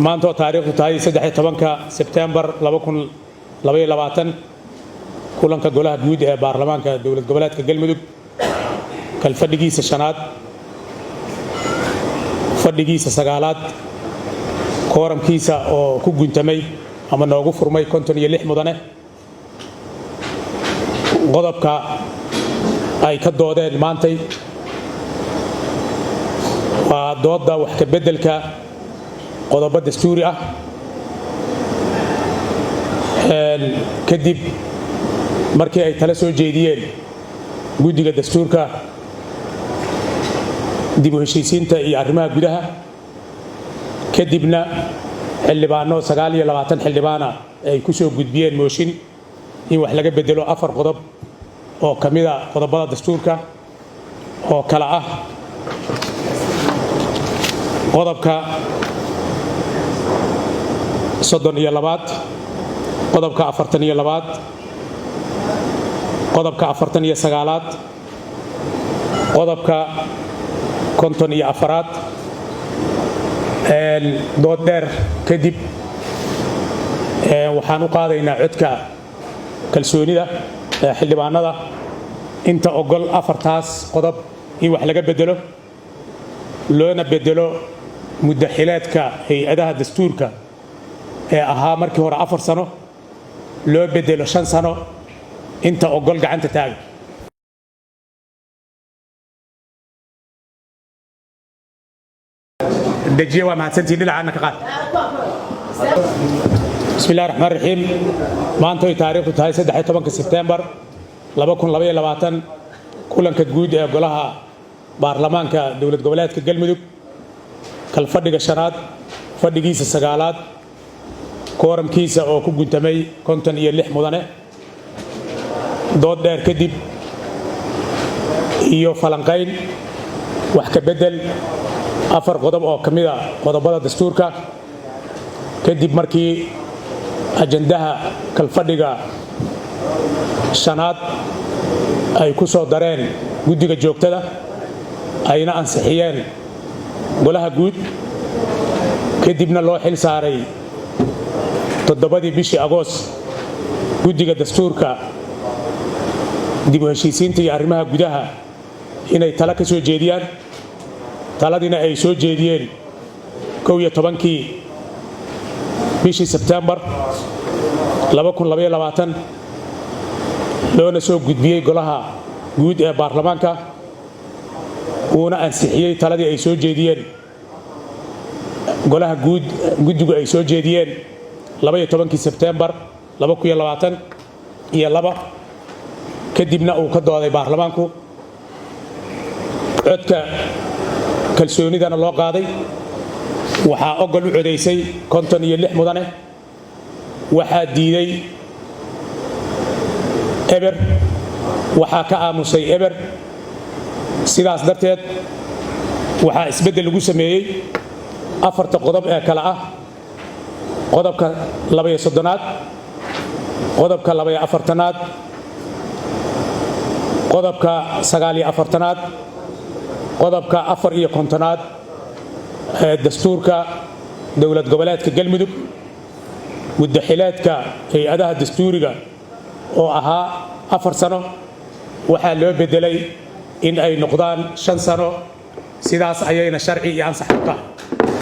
maanta taariikhdu tahay 13 Sebtembar 2022 kulanka golaha guud ee baarlamaanka dowlad goboleedka Galmudug kal fadhigiisa shanaad fadhigiisa sagaalaad kooramkiisa oo ku guntamay ama noogu furmay 56 mudane qodobka ay ka doodeen maantay waa dooda wax ka bedelka qodobo dastuuri ah kadib markii ay tala soo jeediyeen guddiga dastuurka dib u heshiisiinta iyo arrimaha gudaha kadibna xildhibaano 29 xildhibaana ay ku soo gudbiyeen mooshin in wax laga bedelo 4 qodob oo kamida qodobada dastuurka oo kala ah qodobka 32 qodobka 42 qodobka 49 qodobka 54 dood dheer kadib waxaan u qaadaynaa codka kalsoonida xildhibaanada inta ogol 4taas qodob in wax laga bedelo loona bedelo muddaxileedka hay'adaha dastuurka ee ahaa markii hore 4 sano loo bedelo 5 sano inta ogol gacanta taag dajiye waa mahadsantiin dhinaca ka qaad bismillaahir rahmaanir rahiim maanta ay taariikhdu tahay 13 Sebtembar 2022 kulanka guud ee golaha baarlamaanka dowlad goboleedka Galmudug kal fadhiga shanaad fadhigiisa sagaalaad kooramkiisa oo ku guntamay 56 mudane dood dheer kadib iyo falanqayn wax ka bedel 4 qodob oo kamida qodobada dastuurka kadib markii ajandaha kal fadhiga shanaad ay ku soo dareen guddiga joogtada ayna ansixiyeen golaha guud kadibna loo xil saaray 7 bishii Agoos guddiga dastuurka dib u heshiisiinta iyo arrimaha gudaha inay tala ka soo jeediyaan taladina ay soo jeediyeen 11 bishii Sebtembar 2022 loona soo gudbiyay golaha guud ee baarlamaanka uuna ansixiyay taladii ay soo jeediyeen golaha guud guddigu ay soo jeediyeen 12 Sebtembar 2022 kadibna uu ka dooday baarlamaanku codka kalsoonidana loo qaaday waxaa ogol u codeysay 56 mudane waxaa diiday eber waxaa ka aamusay eber sidaas darteed waxaa isbedel lagu sameeyay 4 qodob ee kala ah qodobka 32aad qodobka 24aad qodobka 49aad qodobka 54aad ee dastuurka dowlad goboleedka Galmudug muddaxileedka hay'adaha dastuuriga oo ahaa 4 sano waxaa loo bedelay in ay noqdaan 5 sano sidaas ayayna sharci iyo ansax u tahay